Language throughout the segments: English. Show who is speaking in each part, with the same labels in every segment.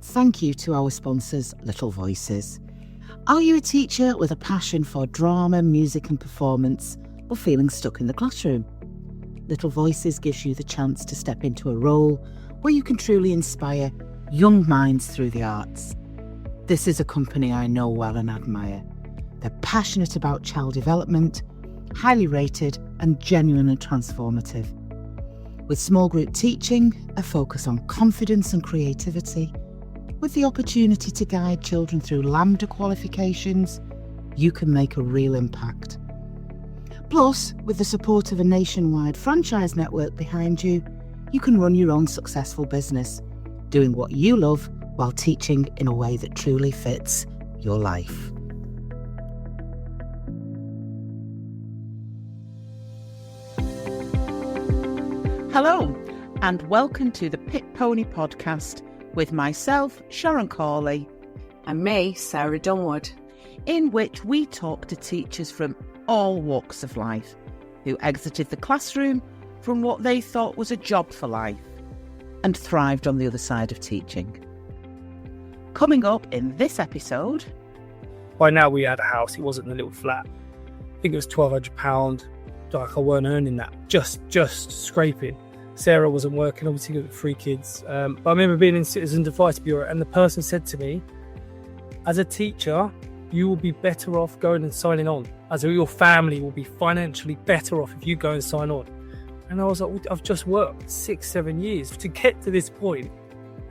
Speaker 1: Thank you to our sponsors, Little Voices. Are you a teacher with a passion for drama, music and performance, or feeling stuck in the classroom? Little Voices gives you the chance to step into a role where you can truly inspire young minds through the arts. This is a company I know well and admire. They're passionate about child development, highly rated and genuinely transformative. With small group teaching, a focus on confidence and creativity, with the opportunity to guide children through Lambda qualifications, you can make a real impact. Plus, with the support of a nationwide franchise network behind you, you can run your own successful business, doing what you love while teaching in a way that truly fits your life. Hello, and welcome to the Pit Pony Podcast with myself, Sharon Cawley,
Speaker 2: and me, Sarah Dunwood,
Speaker 1: in which we talk to teachers from all walks of life who exited the classroom from what they thought was a job for life and thrived on the other side of teaching. Coming up in this episode...
Speaker 3: By now we had a house, it wasn't a little flat. I think it was £1,200, like I weren't earning that, just scraping. Sarah wasn't working, obviously got 3 kids. But I remember being in Citizens Advice Bureau and the person said to me, as a teacher, you will be better off going and signing on. As your family will be financially better off if you go and sign on. And I was like, I've just worked 6-7 years to get to this point.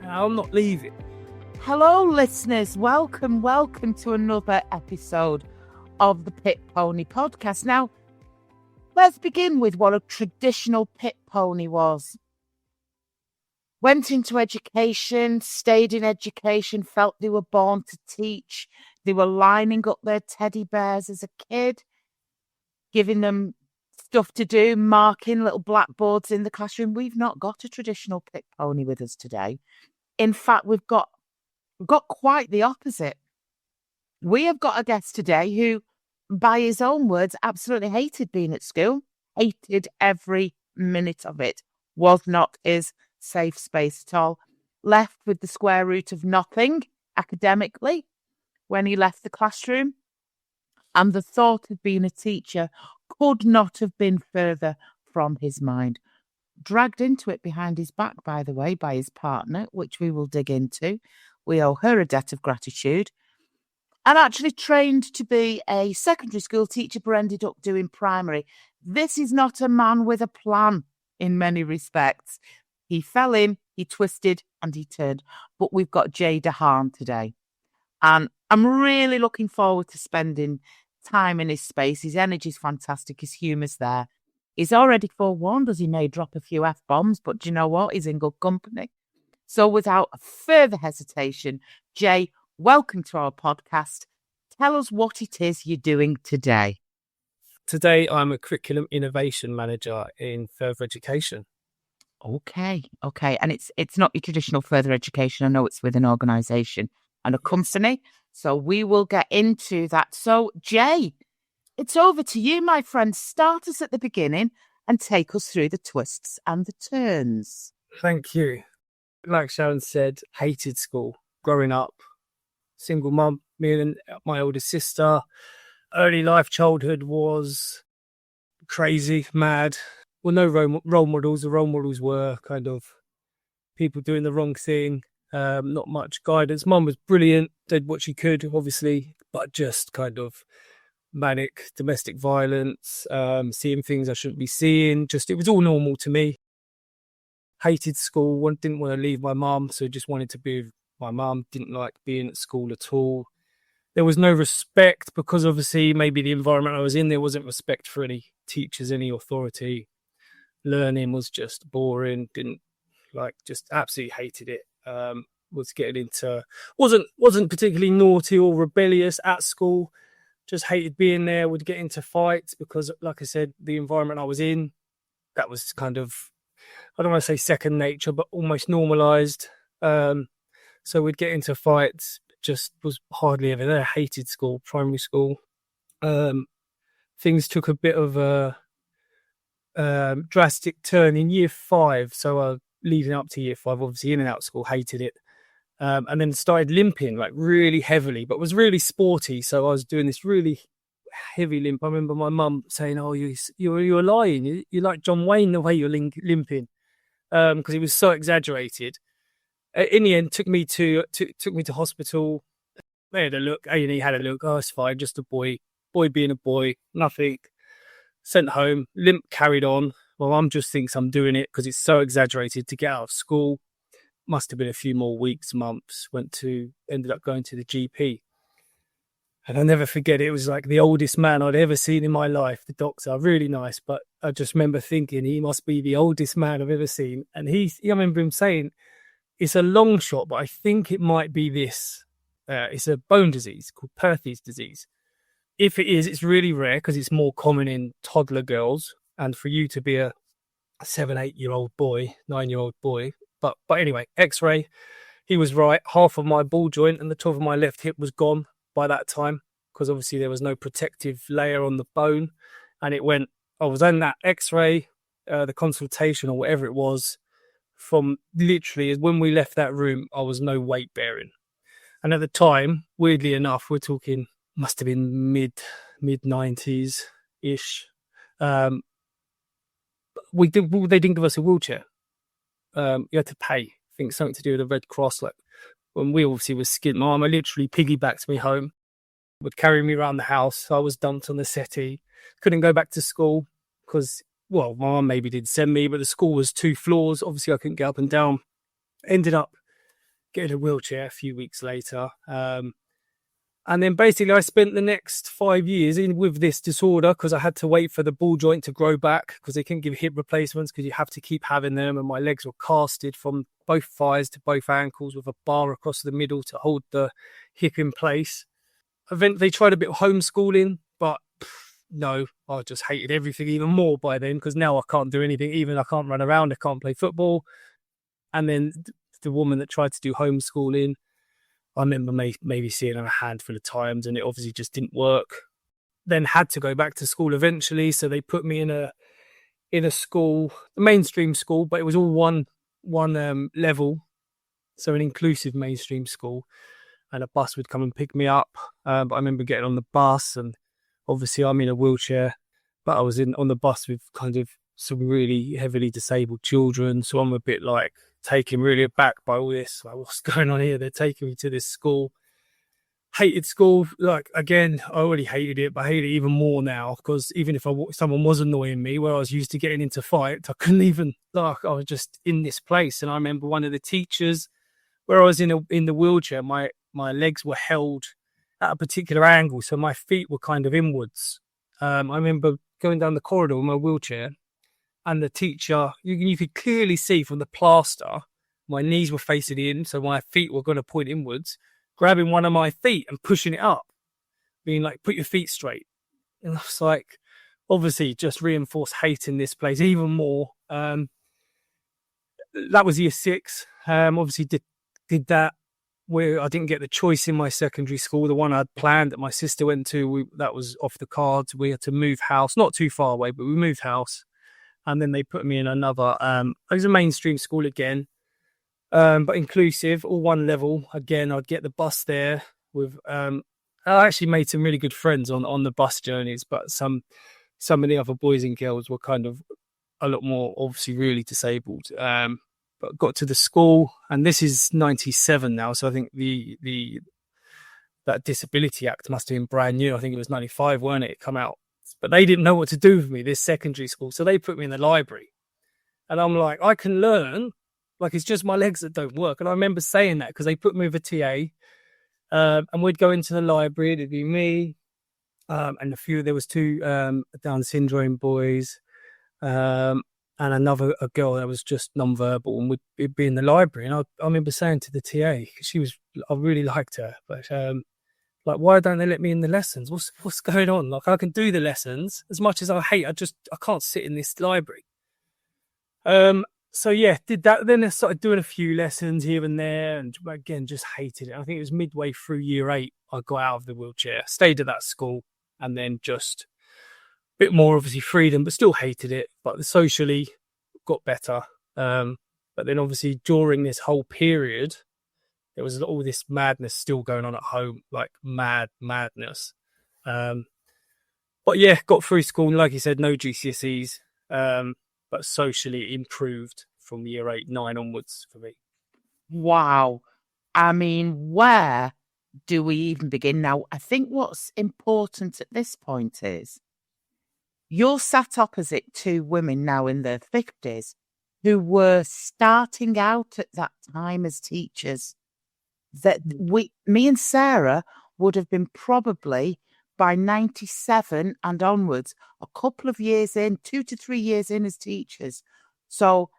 Speaker 3: I'm not leaving.
Speaker 1: Hello, listeners. Welcome to another episode of the Pit Pony Podcast. Now, let's begin with what a traditional pit pony was. Went into education, stayed in education, felt they were born to teach. They were lining up their teddy bears as a kid, giving them stuff to do, marking little blackboards in the classroom. We've not got a traditional pit pony with us today. In fact, we've got quite the opposite. We have got a guest today who, by his own words, absolutely hated being at school, hated every minute of it, was not his safe space at all, left with the square root of nothing academically when he left the classroom, and the thought of being a teacher could not have been further from his mind. Dragged into it behind his back, by the way, by his partner, which we will dig into. We owe her a debt of gratitude. And actually trained to be a secondary school teacher, but ended up doing primary. This is not a man with a plan in many respects. He fell in, he twisted, and he turned. But we've got Dehaan today. And I'm really looking forward to spending time in his space. His energy's fantastic. His humour's there. He's already forewarned us he may drop a few F-bombs, but do you know what? He's in good company. So without further hesitation, Jay, welcome to our podcast. Tell us what it is you're doing today.
Speaker 3: Today, I'm a curriculum innovation manager in further education.
Speaker 1: Okay. And it's not your traditional further education. I know it's with an organisation and a company. So we will get into that. So, Jay, it's over to you, my friend. Start us at the beginning and take us through the twists and the turns.
Speaker 3: Thank you. Like Sharon said, hated school growing up. Single mum, me and my older sister. Early life childhood was crazy, mad. Well, no role models. The role models were kind of people doing the wrong thing. Not much guidance. Mum was brilliant, did what she could, obviously, but just kind of manic domestic violence, seeing things I shouldn't be seeing. It was all normal to me. Hated school, didn't want to leave my mum, so just wanted to be with my mum, didn't like being at school at all. There was no respect because obviously maybe the environment I was in, there wasn't respect for any teachers, any authority. Learning was just boring, just absolutely hated it. Was getting into, wasn't particularly naughty or rebellious at school, just hated being there, would get into fights because, like I said, the environment I was in, that was kind of, I don't want to say second nature, but almost normalised. So we'd get into fights, just was hardly ever there. Hated school, primary school. Things took a bit of a drastic turn in year 5. So leading up to year 5, obviously in and out of school, hated it. and then started limping like really heavily, but was really sporty. So I was doing this really heavy limp. I remember my mum saying, "Oh, you're lying. You're like John Wayne the way you're limping," because it was so exaggerated. In the end, took me to hospital. They had a look. A&E had a look. Oh, it's fine. Just a boy being a boy. Nothing. Sent home. Limp carried on. Well, mum just thinks I'm doing it because it's so exaggerated to get out of school. Must have been a few more weeks, months. Ended up going to the GP. And I'll never forget, it was like the oldest man I'd ever seen in my life. The doctor, really nice, but I just remember thinking he must be the oldest man I've ever seen. And I remember him saying, it's a long shot, but I think it might be this. It's a bone disease called Perthes disease. If it is, it's really rare because it's more common in toddler girls. And for you to be a 7, 8-year-old boy, 9-year-old boy. But anyway, X-ray, he was right. Half of my ball joint and the top of my left hip was gone by that time because obviously there was no protective layer on the bone. And I was on that X-ray, the consultation or whatever it was, from literally when we left that room, I was no weight bearing. And at the time, weirdly enough, we're talking, must have been mid 90s ish. They didn't give us a wheelchair. You had to pay. I think something to do with the Red Cross. Like when we obviously was skint, my mum literally piggybacked me home, would carry me around the house. I was dumped on the settee. Couldn't go back to school because, well, my mum maybe did send me, but the school was 2 floors. Obviously, I couldn't get up and down. Ended up getting a wheelchair a few weeks later. And then basically I spent the next 5 years with this disorder because I had to wait for the ball joint to grow back because they couldn't give hip replacements because you have to keep having them. And my legs were casted from both thighs to both ankles with a bar across the middle to hold the hip in place. They tried a bit of homeschooling, but no, I just hated everything even more by then because now I can't do anything. Even I can't run around, I can't play football. And then the woman that tried to do homeschooling, I remember maybe seeing her a handful of times and it obviously just didn't work. Then had to go back to school eventually. So they put me in a school, a mainstream school, but it was all one level. So an inclusive mainstream school, and a bus would come and pick me up. But I remember getting on the bus and obviously I'm in a wheelchair, but I was on the bus with kind of some really heavily disabled children. So I'm a bit like taken really aback by all this. Like, what's going on here? They're taking me to this school. Hated school. Like, again, I already hated it, but I hate it even more now because even if someone was annoying me where I was used to getting into fights, I couldn't even, like, I was just in this place. And I remember one of the teachers where I was in the wheelchair, my legs were held at a particular angle. So my feet were kind of inwards. I remember going down the corridor in my wheelchair, and the teacher, you could clearly see from the plaster, my knees were facing in, so my feet were going to point inwards, grabbing one of my feet and pushing it up, being like, put your feet straight. And I was like, obviously just reinforced hating this place even more. That was year 6. Obviously did that where I didn't get the choice in my secondary school. The one I'd planned that my sister went to, that was off the cards. We had to move house, not too far away, but we moved house. And then they put me in another, it was a mainstream school again, but inclusive, all one level. Again, I'd get the bus there with, I actually made some really good friends on the bus journeys, but some of the other boys and girls were kind of a lot more obviously really disabled. But got to the school, and this is 97 now. So I think that Disability Act must have been brand new. I think it was 95, weren't it? It come out. But they didn't know what to do with me, this secondary school. So they put me in the library. And I'm like, I can learn. Like, it's just my legs that don't work. And I remember saying that because they put me with a TA. And we'd go into the library. It'd be me and there was 2 Down syndrome boys and a girl that was just non-verbal. And we'd be in the library. And I remember saying to the TA, I really liked her. But like, why don't they let me in the lessons? What's going on? Like, I can do the lessons as much as I hate. I can't sit in this library. So yeah, did that. Then I started doing a few lessons here and there, and again, just hated it. I think it was midway through year 8, I got out of the wheelchair, stayed at that school, and then just a bit more obviously freedom, but still hated it. But socially got better. But then obviously during this whole period, there was all this madness still going on at home, like madness. But yeah, got through school, and like you said, no GCSEs, but socially improved from year 8, 9 onwards for me.
Speaker 1: Wow. I mean, where do we even begin? Now, I think what's important at this point is you're sat opposite two women now in their 50s who were starting out at that time as teachers. That me and Sarah would have been probably by 97 and onwards, a couple of years in, 2 to 3 years in as teachers. So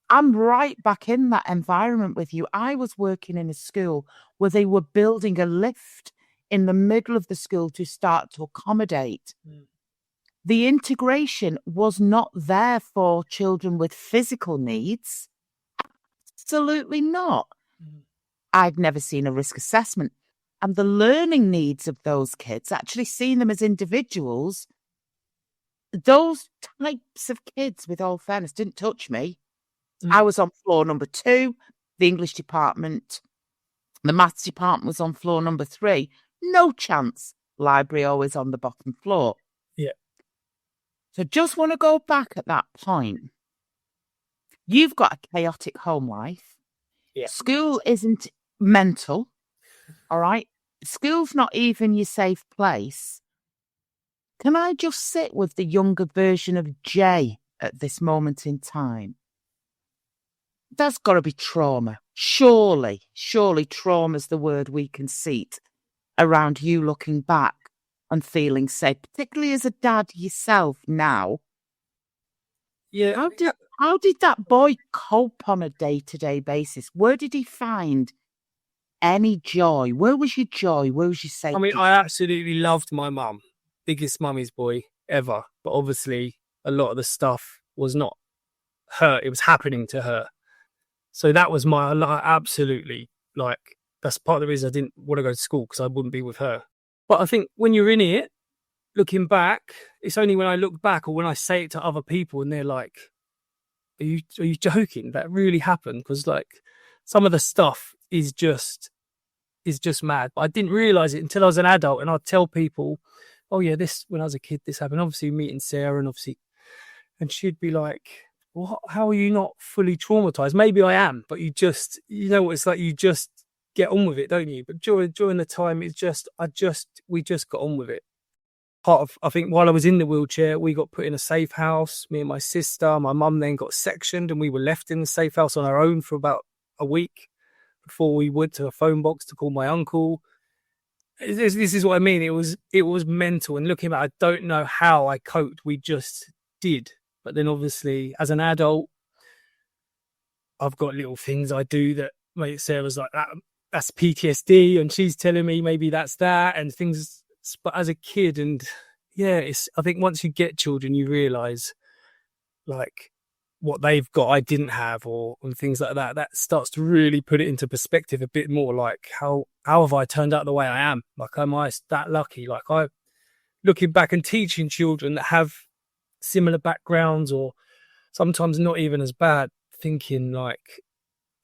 Speaker 1: I'm right back in that environment with you. I was working in a school where they were building a lift in the middle of the school to start to accommodate. The integration was not there for children with physical needs. Absolutely not. I've never seen a risk assessment. And the learning needs of those kids, actually seeing them as individuals, those types of kids, with all fairness, didn't touch me. I was on floor number 2, the English department, the maths department was on floor number 3. No chance. Library always on the bottom floor.
Speaker 3: Yeah.
Speaker 1: So just want to go back at that point. You've got a chaotic home life.
Speaker 3: Yeah.
Speaker 1: School isn't mental. All right. School's not even your safe place. Can I just sit with the younger version of Jay at this moment in time? There's got to be trauma. Surely trauma's the word we can seat around you looking back and feeling safe, particularly as a dad yourself now.
Speaker 3: Yeah.
Speaker 1: How did that boy cope on a day-to-day basis? Where did he find any joy? Where was your joy? Where was your safety?
Speaker 3: I mean, I absolutely loved my mum. Biggest mummy's boy ever. But obviously, a lot of the stuff was not her. It was happening to her. So that was absolutely, like, that's part of the reason I didn't want to go to school, because I wouldn't be with her. But I think when you're in it, looking back, it's only when I look back or when I say it to other people and they're like, are you joking? That really happened? Because, like, some of the stuff is just mad. But I didn't realize it until I was an adult, and I'd tell people, oh yeah, this, when I was a kid, this happened. Obviously meeting Sarah, and she'd be like, what? How are you not fully traumatized? Maybe I am, but you know what it's like, you just get on with it, don't you? But during the time, we just got on with it. I think while I was in the wheelchair, we got put in a safe house, me and my sister. My mum then got sectioned, and we were left in the safe house on our own for about a week before we went to a phone box to call my uncle. This is what I mean. It was mental. And looking back, I don't know how I coped. We just did. But then obviously, as an adult, I've got little things I do that Sarah's like, that's PTSD, and she's telling me maybe that's that, and things. But as a kid, and yeah, I think once you get children, you realise, like, what they've got I didn't have, and things like that. That starts to really put it into perspective a bit more. Like, how have I turned out the way I am? Like, am I that lucky? Like, looking back and teaching children that have similar backgrounds, or sometimes not even as bad, thinking like,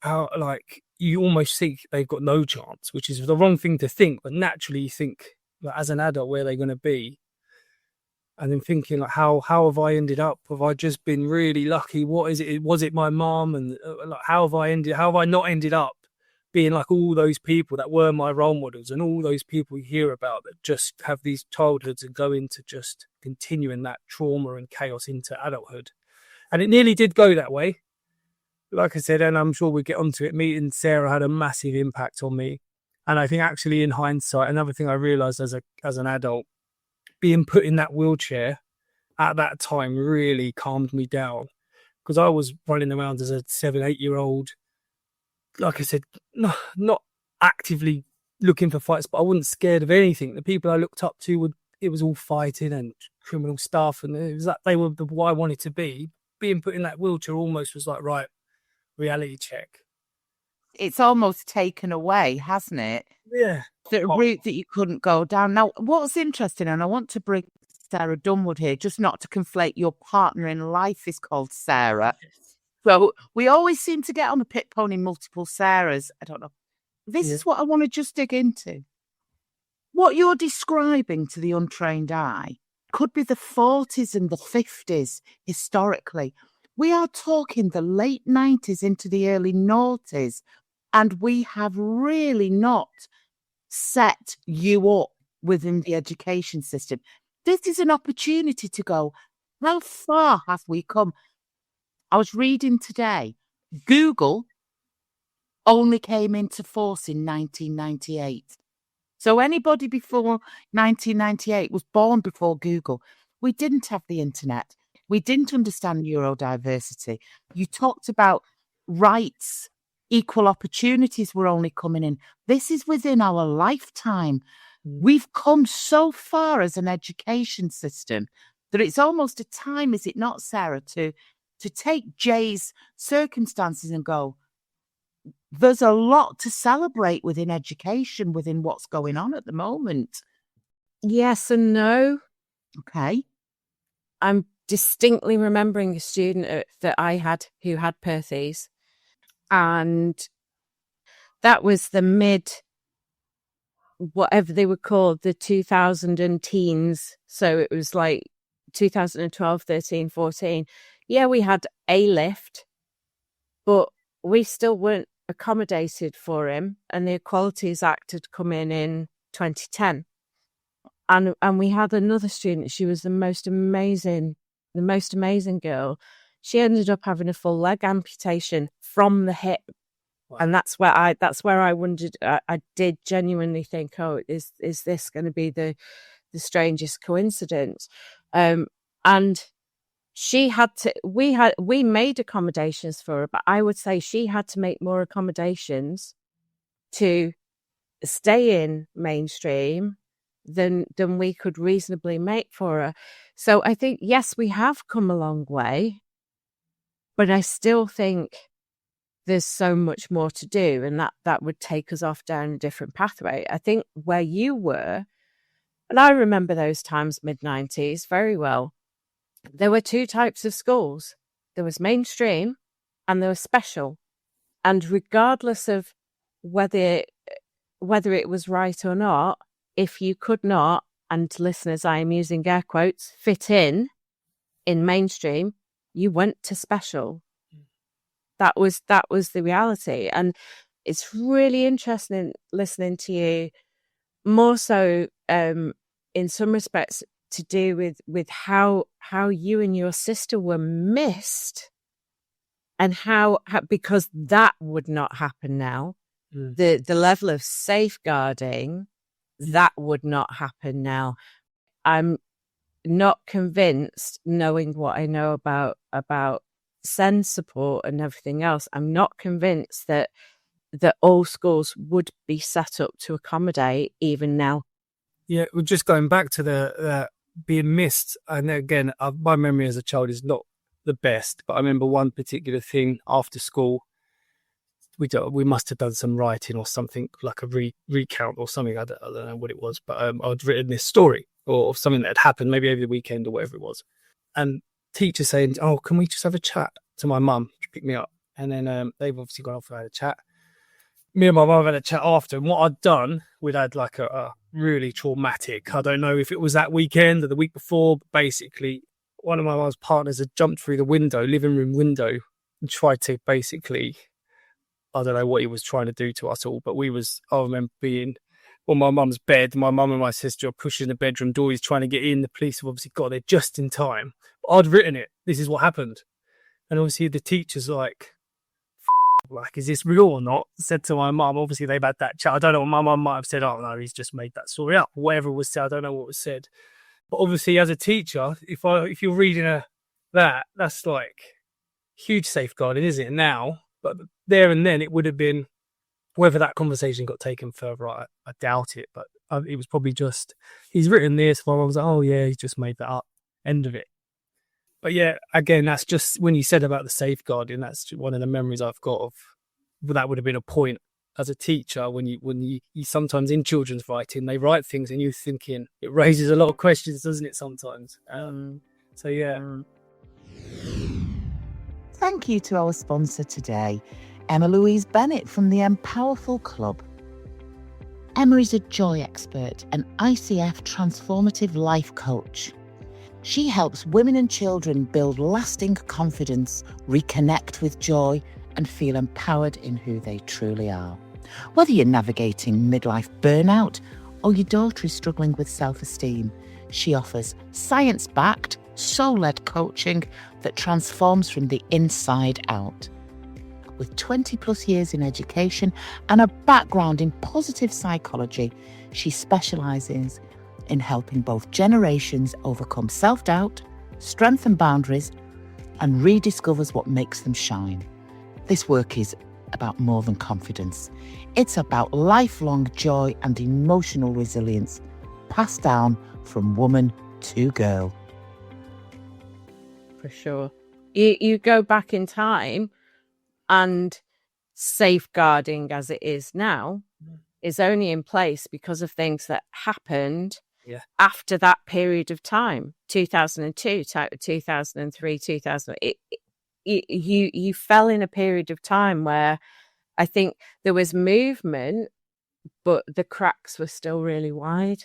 Speaker 3: how, like, you almost think they've got no chance, which is the wrong thing to think. But naturally you think, like, as an adult, where they're going to be, and then thinking, like, how have I ended up? Have I just been really lucky? What is it? Was it my mom? And like, how have I not ended up being like all those people that were my role models, and all those people you hear about that just have these childhoods and go into just continuing that trauma and chaos into adulthood? And it nearly did go that way. Like I said, and I'm sure we'll get onto it, meeting Sarah had a massive impact on me. And I think actually in hindsight, another thing I realised as an adult, being put in that wheelchair at that time really calmed me down, because I was running around as a 7-8-year-old, like I said, not actively looking for fights, but I wasn't scared of anything. The people I looked up to, it was all fighting and criminal stuff, and it was that they were what I wanted to be. Being put in that wheelchair almost was like, right, reality check.
Speaker 1: It's almost taken away, hasn't it?
Speaker 3: Yeah.
Speaker 1: The route that you couldn't go down. Now, what's interesting, and I want to bring Sarah Dunwood here, just not to conflate, your partner in life is called Sarah. So we always seem to get on the pit pony multiple Sarahs. I don't know. This is what I want to just dig into. What you're describing to the untrained eye could be the 40s and the 50s historically. We are talking the late 90s into the early noughties, and we have really not set you up within the education system. This is an opportunity to go, how far have we come? I was reading today, Google only came into force in 1998. So anybody before 1998 was born before Google. We didn't have the internet. We didn't understand neurodiversity. You talked about rights, equal opportunities were only coming in. This is within our lifetime. We've come so far as an education system that it's almost a time, is it not, Sarah, to take Jay's circumstances and go, there's a lot to celebrate within education, within what's going on at the moment.
Speaker 2: Yes and no.
Speaker 1: Okay.
Speaker 2: I'm distinctly remembering a student that I had who had Perthes, and that was the mid, whatever they were called, the 2000 and teens. So it was like 2012, 13, 14. Yeah, we had a lift, but we still weren't accommodated for him. And the Equalities Act had come in 2010. And we had another student. She was the most amazing girl. She ended up having a full leg amputation from the hip. Wow. And that's where I wondered. I did genuinely think, oh, is this going to be the strangest coincidence? And she had to. We made accommodations for her, but I would say she had to make more accommodations to stay in mainstream than we could reasonably make for her. So I think, yes, we have come a long way, but I still think there's so much more to do, and that would take us off down a different pathway. I think where you were, and I remember those times, mid-90s, very well, there were two types of schools. There was mainstream and there was special. And regardless of whether it was right or not, if you could not, and listeners, I am using air quotes, fit in mainstream, you went to special. That was the reality. And it's really interesting listening to you, more so in some respects to do with how you and your sister were missed, and how because that would not happen now. The level of safeguarding, that would not happen now. I'm not convinced, knowing what I know about SEND support and everything else, I'm not convinced that all schools would be set up to accommodate even now.
Speaker 3: Yeah, we're just going back to the being missed. And again, my memory as a child is not the best, but I remember one particular thing after school. We must have done some writing or something, like a recount or something. I don't know what it was, but I'd written this story or something that had happened maybe over the weekend or whatever it was. And teacher saying, oh, can we just have a chat, to my mum to pick me up? And then they've obviously gone off and had a chat. Me and my mum had a chat after, and what I'd done, we'd had like a really traumatic, I don't know if it was that weekend or the week before, but basically one of my mum's partners had jumped through the living room window, and tried to basically, I don't know what he was trying to do to us all, but I remember being on my mum's bed. My mum and my sister are pushing the bedroom door. He's trying to get in. The police have obviously got there just in time. But I'd written it. This is what happened. And obviously the teacher's like, is this real or not? Said to my mum, obviously they've had that chat. I don't know what my mum might have said. Oh no, he's just made that story up. Whatever was said, I don't know what was said. But obviously as a teacher, if you're reading that's like huge safeguarding, isn't it now? But there and then it would have been, whether that conversation got taken further, I doubt it. But it was probably just, he's written this. My mum was like, oh yeah, he's just made that up. End of it. But yeah, again, that's just when you said about the safeguarding, that's one of the memories I've got of, that would have been a point as a teacher when you sometimes in children's writing, they write things and you're thinking, it raises a lot of questions, doesn't it, sometimes? So yeah.
Speaker 1: Thank you to our sponsor today, Emma Louise Bennett from the Empowerful Club. Emma is a joy expert and ICF transformative life coach. She helps women and children build lasting confidence, reconnect with joy, and feel empowered in who they truly are. Whether you're navigating midlife burnout or your daughter is struggling with self-esteem, she offers science-backed, soul-led coaching that transforms from the inside out. With 20 plus years in education and a background in positive psychology, she specialises in helping both generations overcome self-doubt, strengthen boundaries, and rediscovers what makes them shine. This work is about more than confidence. It's about lifelong joy and emotional resilience, passed down from woman to girl.
Speaker 2: For sure. You go back in time, and safeguarding as it is now is only in place because of things that happened after that period of time, 2002, 2003, 2000. You fell in a period of time where I think there was movement, but the cracks were still really wide.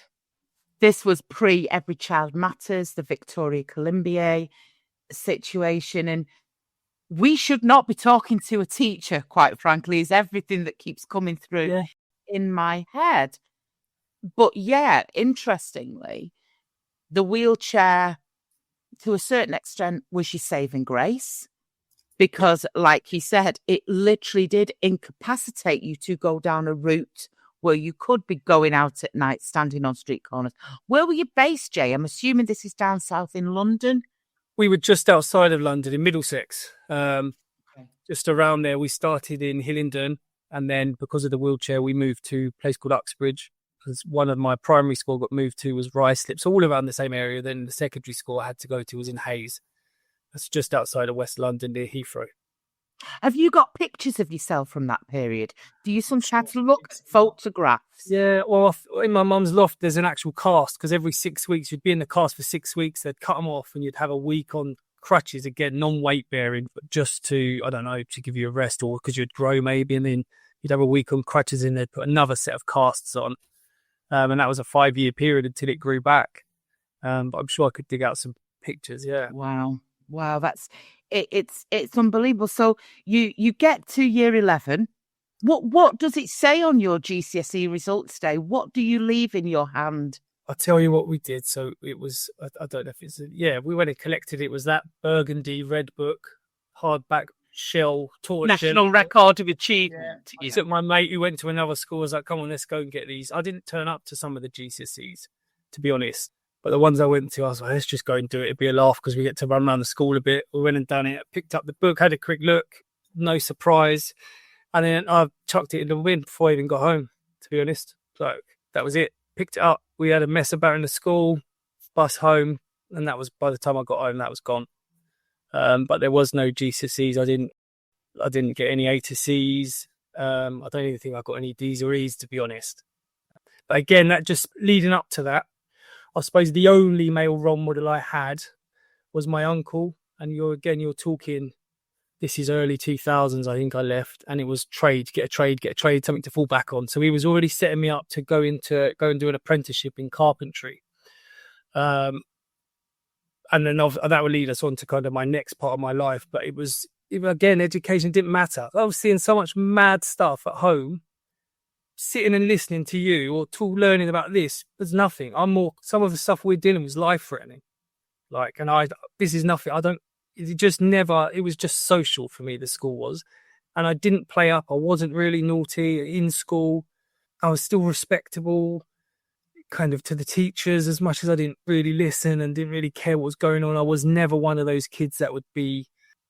Speaker 1: This was pre Every Child Matters, the Victoria Columbier situation, and we should not be talking to a teacher, quite frankly, is everything that keeps coming through in my head. But yeah, interestingly, the wheelchair, to a certain extent, was your saving grace. Because, like he said, it literally did incapacitate you to go down a route where you could be going out at night, standing on street corners. Where were you based, Jay? I'm assuming this is down south in London.
Speaker 3: We were just outside of London in Middlesex. Just around there. We started in Hillingdon, and then because of the wheelchair, we moved to a place called Uxbridge, because one of my primary school got moved to was Ruislip, so all around the same area. Then the secondary school I had to go to was in Hayes. That's just outside of West London near Heathrow.
Speaker 1: Have you got pictures of yourself from that period? Do you sometimes look at photographs?
Speaker 3: Yeah, well, in my mum's loft, there's an actual cast, because every 6 weeks, you'd be in the cast for 6 weeks, they'd cut them off, and you'd have a week on crutches, again, non-weight bearing, but just to, I don't know, to give you a rest, or because you'd grow maybe, and then you'd have a week on crutches, and they'd put another set of casts on. And that was a 5-year period until it grew back. But I'm sure I could dig out some pictures, yeah.
Speaker 1: Wow, that's it's unbelievable. So you get to year 11. What does it say on your GCSE results day? What do you leave in your hand?
Speaker 3: I'll tell you what we did. So it was, I don't know if it's, we went and collected, it was that burgundy red book, hardback shell torch.
Speaker 1: National Record of Achievement.
Speaker 3: Yeah. I took my mate who went to another school, I was like, come on, let's go and get these. I didn't turn up to some of the GCSEs, to be honest. But the ones I went to, I was like, let's just go and do it. It'd be a laugh because we get to run around the school a bit. We went and done it, picked up the book, had a quick look, no surprise. And then I chucked it in the bin before I even got home, to be honest. So that was it. Picked it up. We had a mess about in the school, bus home. And that was, by the time I got home, that was gone. But there was no GCSEs. I didn't get any A to C's. I don't even think I got any D's or E's, to be honest. But again, that just leading up to that, I suppose the only male role model I had was my uncle. And you're talking, this is early 2000s, I think I left, and it was get a trade, something to fall back on. So he was already setting me up to go and do an apprenticeship in carpentry. And then that would lead us on to kind of my next part of my life. But it was, again, education didn't matter. I was seeing so much mad stuff at home. Sitting and listening to you or learning about this, there's nothing. Some of the stuff we're dealing with is life-threatening. This is nothing. It was just social for me, the school was. And I didn't play up. I wasn't really naughty in school. I was still respectable, kind of to the teachers, as much as I didn't really listen and didn't really care what was going on. I was never one of those kids that would be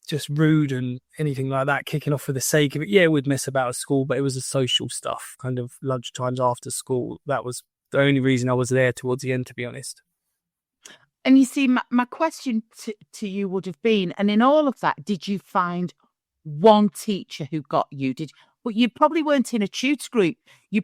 Speaker 3: just rude and anything like that, kicking off for the sake of it. Yeah, we'd mess about at school, but it was the social stuff, kind of lunchtimes after school. That was the only reason I was there towards the end, to be honest.
Speaker 1: And you see, my question to you would have been, and in all of that, did you find one teacher who got you? But you probably weren't in a tutor group. You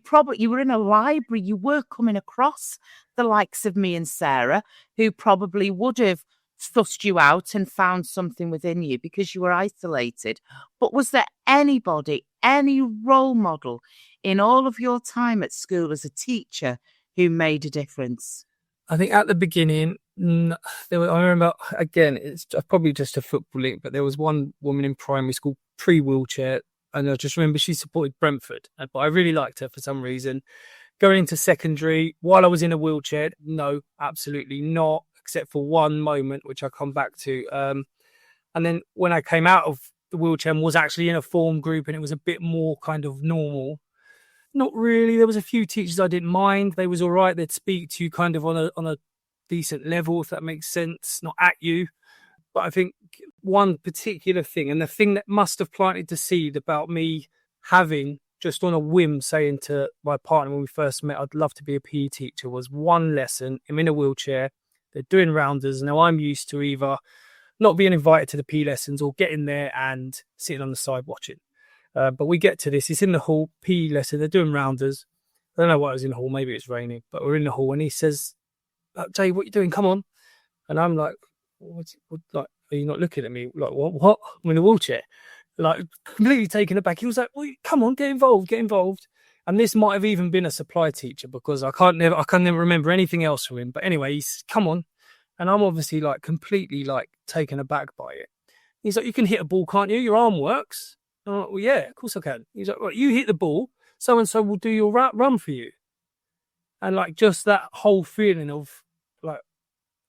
Speaker 1: were in a library. You were coming across the likes of me and Sarah, who probably would have sussed you out and found something within you because you were isolated. But was there anybody any role model in all of your time at school as a teacher who made a difference?
Speaker 3: I think at the beginning, I remember, again, it's probably just a football link, but there was one woman in primary school, pre-wheelchair, and I just remember she supported Brentford, but I really liked her for some reason. Going into secondary, while I was in a wheelchair, no, absolutely not, except for one moment, which I'll come back to. And then when I came out of the wheelchair and was actually in a form group and it was a bit more kind of normal, not really. There was a few teachers I didn't mind. They was all right. They'd speak to you kind of on a decent level, if that makes sense, not at you. But I think one particular thing, and the thing that must have planted the seed about me having, just on a whim, saying to my partner when we first met, I'd love to be a PE teacher, was one lesson. I'm in a wheelchair. They're doing rounders. Now I'm used to either not being invited to the PE lessons or getting there and sitting on the side watching. But we get to this. It's in the hall, PE lesson. They're doing rounders. I don't know why I was in the hall. Maybe it's raining, but we're in the hall. And he says, Jay, what are you doing? Come on. And I'm like, are you not looking at me? Like, what? I'm in a wheelchair. Like, completely taken aback. He was like, well, come on, get involved. And this might have even been a supply teacher because I can't never remember anything else from him. But anyway, he's come on. And I'm obviously like completely like taken aback by it. He's like, you can hit a ball, can't you? Your arm works. I'm like, well, yeah, of course I can. He's like, right, you hit the ball, so-and-so will do your run for you. And like just that whole feeling of like,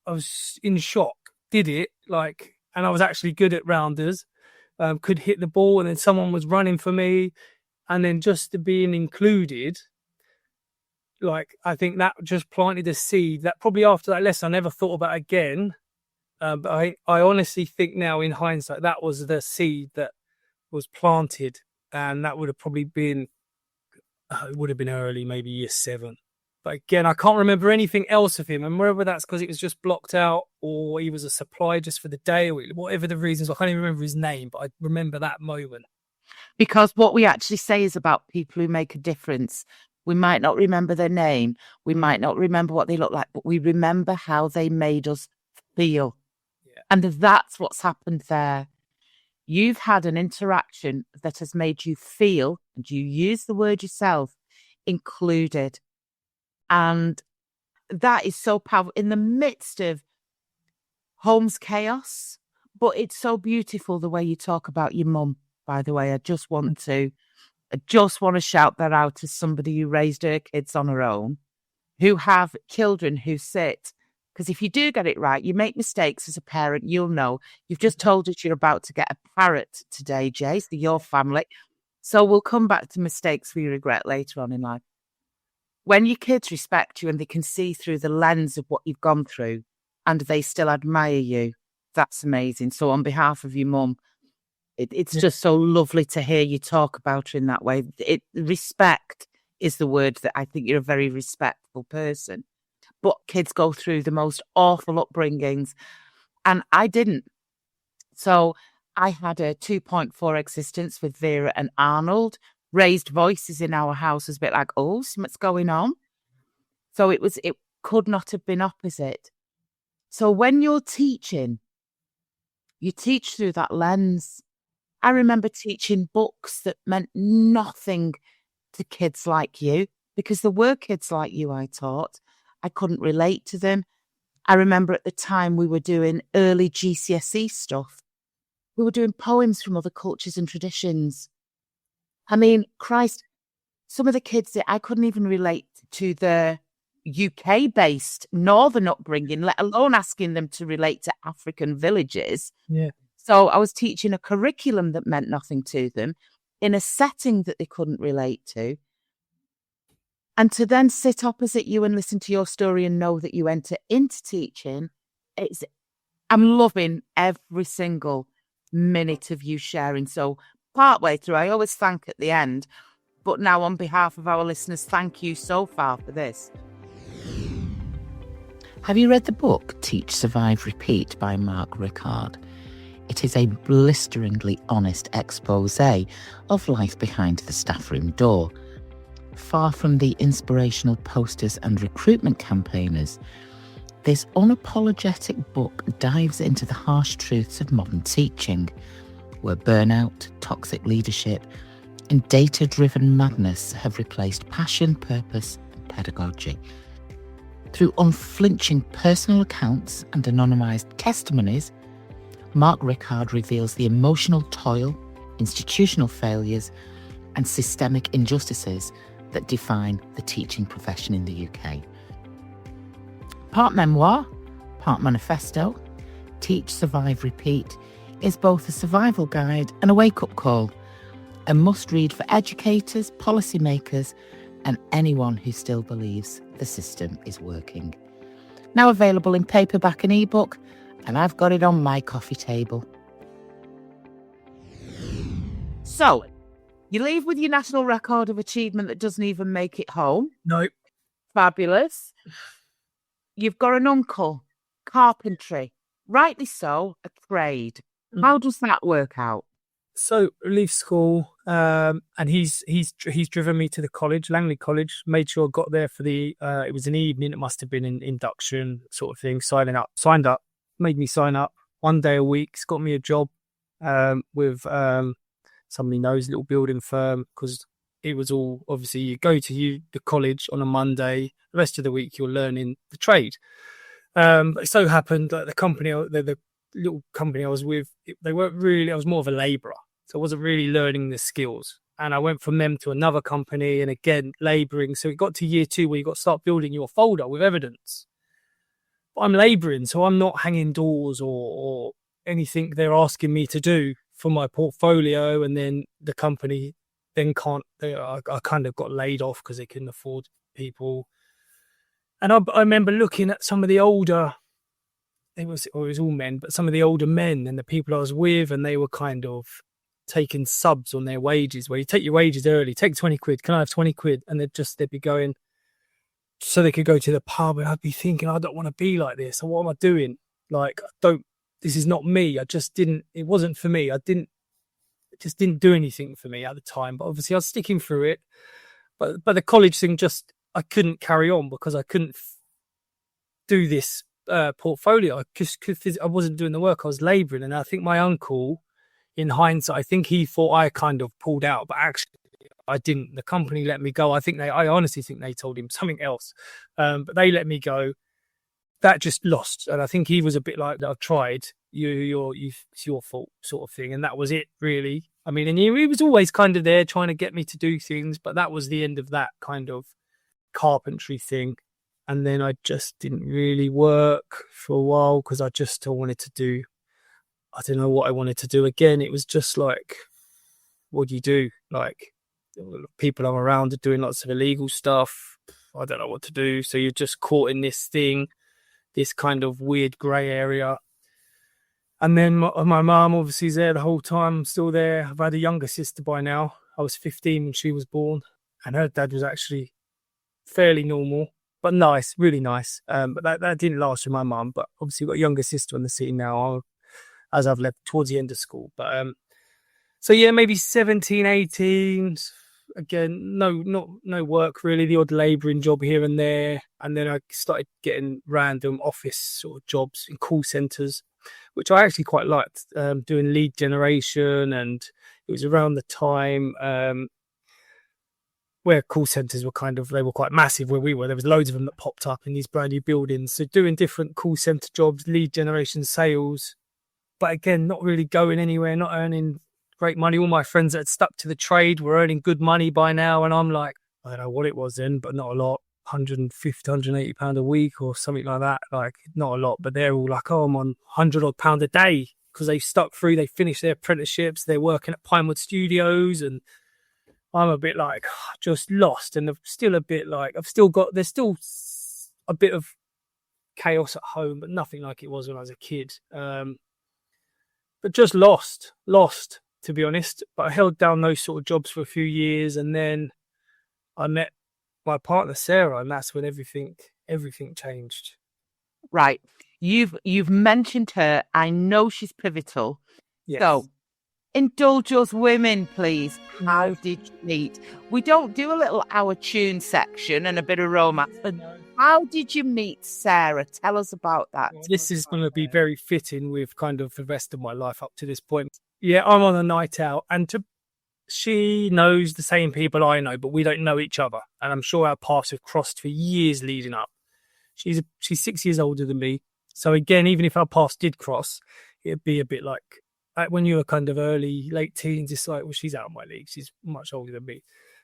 Speaker 3: I was in shock, did it, like, and I was actually good at rounders, could hit the ball, and then someone was running for me, and then just to being included, like, I think that just planted a seed that probably after that lesson I never thought about again. But I honestly think now in hindsight, that was the seed that was planted, and that would have probably been, it would have been early, maybe year 7. But again, I can't remember anything else of him, and whether that's because it was just blocked out or he was a supply just for the day or whatever the reasons. I can't even remember his name, but I remember that moment.
Speaker 1: Because what we actually say is about people who make a difference. We might not remember their name. We might not remember what they look like, but we remember how they made us feel.
Speaker 3: Yeah.
Speaker 1: And that's what's happened there. You've had an interaction that has made you feel, and you use the word yourself, included. And that is so powerful in the midst of home's chaos. But it's so beautiful the way you talk about your mum, by the way. I just want to shout that out as somebody who raised her kids on her own, who have children who sit. Because if you do get it right, you make mistakes as a parent, you'll know. You've just told us you're about to get a parrot today, Jay, so your family. So we'll come back to mistakes we regret later on in life. When your kids respect you and they can see through the lens of what you've gone through and they still admire you, that's amazing. So on behalf of your mum, it's just so lovely to hear you talk about her in that way. Respect is the word that I think you're a very respectful person. But kids go through the most awful upbringings, and I didn't. So I had a 2.4 existence with Vera and Arnold. Raised voices in our house was a bit like, oh, something's going on. So it could not have been opposite. So when you're teaching, you teach through that lens. I remember teaching books that meant nothing to kids like you, because there were kids like you I taught. I couldn't relate to them. I remember at the time we were doing early GCSE stuff. We were doing poems from other cultures and traditions. I mean, Christ, some of the kids that I couldn't even relate to the UK-based northern upbringing, let alone asking them to relate to African villages.
Speaker 3: Yeah.
Speaker 1: So I was teaching a curriculum that meant nothing to them in a setting that they couldn't relate to. And to then sit opposite you and listen to your story and know that you enter into teaching, I'm loving every single minute of you sharing. So partway through, I always thank at the end. But now on behalf of our listeners, thank you so far for this. Have you read the book Teach, Survive, Repeat by Mark Rickard? It is a blisteringly honest expose of life behind the staff room door. Far from the inspirational posters and recruitment campaigners, this unapologetic book dives into the harsh truths of modern teaching, where burnout, toxic leadership, and data-driven madness have replaced passion, purpose, and pedagogy. Through unflinching personal accounts and anonymised testimonies, Mark Rickard reveals the emotional toil, institutional failures, and systemic injustices that define the teaching profession in the UK. Part memoir, part manifesto, Teach, Survive, Repeat is both a survival guide and a wake-up call, a must-read for educators, policymakers, and anyone who still believes the system is working. Now available in paperback and ebook, and I've got it on my coffee table. So, you leave with your national record of achievement that doesn't even make it home.
Speaker 3: Nope.
Speaker 1: Fabulous. You've got an uncle, carpentry, rightly so, a trade. How does that work out?
Speaker 3: So leave school, and he's driven me to the college, Langley College. Made sure I got there for the it was an evening. It must have been an induction sort of thing. Signed up, made me sign up 1 day a week. It's got me a job with somebody knows, a little building firm, because it was all obviously you go to the college on a Monday. The rest of the week you're learning the trade. But it so happened that the little company I was with, they weren't really. I was more of a labourer. So I wasn't really learning the skills. And I went from them to another company and again, labouring. So it got to year 2 where you got to start building your folder with evidence. But I'm labouring, so I'm not hanging doors or anything they're asking me to do for my portfolio. And then the company then I kind of got laid off because they couldn't afford people. And I remember looking at some of the older, it was all men, but some of the older men and the people I was with, and they were kind of taking subs on their wages, where you take your wages early, take 20 quid, can I have 20 quid? And they'd be going, so they could go to the pub, and I'd be thinking, I don't want to be like this. So what am I doing? Like, this is not me. It wasn't for me. It just didn't do anything for me at the time. But obviously I was sticking through it. But the college thing I couldn't carry on because I couldn't do this portfolio. I wasn't doing the work. I was labouring. And I think my uncle, in hindsight, I think he thought I kind of pulled out, but actually I didn't. The company let me go. I honestly think they told him something else, but they let me go. That just lost, and I think he was a bit like, "I've tried. It's your fault," sort of thing, and that was it, really. I mean, and he was always kind of there trying to get me to do things, but that was the end of that kind of carpentry thing. And then I just didn't really work for a while because I just still wanted to do. I don't know what I wanted to do again. It was just like, what do you do? Like, people I'm around are doing lots of illegal stuff. I don't know what to do. So you're just caught in this thing, this kind of weird grey area. And then my mum obviously is there the whole time. I'm still there. I've had a younger sister by now. I was 15 when she was born. And her dad was actually fairly normal, but nice, really nice. But that didn't last with my mum. But obviously we've got a younger sister on the scene now, as I've left towards the end of school. But so yeah, maybe 17, 18, again, no work really, the odd labouring job here and there. And then I started getting random office sort of jobs in call centres, which I actually quite liked, doing lead generation. And it was around the time where call centres they were quite massive where we were. There was loads of them that popped up in these brand new buildings. So doing different call centre jobs, lead generation, sales, but again, not really going anywhere, not earning great money. All my friends that had stuck to the trade were earning good money by now. And I'm like, I don't know what it was then, but not a lot. 150, 180 pound a week or something like that. Like, not a lot, but they're all like, oh, I'm on 100 odd pound a day because they've stuck through, they finished their apprenticeships, they're working at Pinewood Studios. And I'm a bit like, just lost. And still a bit like, there's still a bit of chaos at home, but nothing like it was when I was a kid. But just lost, to be honest. But I held down those sort of jobs for a few years, and then I met my partner Sarah, and that's when everything changed.
Speaker 1: Right. You've mentioned her. I know she's pivotal.
Speaker 3: Yes.
Speaker 1: So indulge us women, please. How did you meet? We don't do a little our tune section and a bit of romance. How did you meet Sarah? Tell us about that.
Speaker 3: This is going to be very fitting with kind of the rest of my life up to this point. Yeah, I'm on a night out, and she knows the same people I know, but we don't know each other. And I'm sure our paths have crossed for years leading up. She's 6 years older than me. So again, even if our paths did cross, it'd be a bit like when you were kind of late teens, it's like, well, she's out of my league. She's much older than me.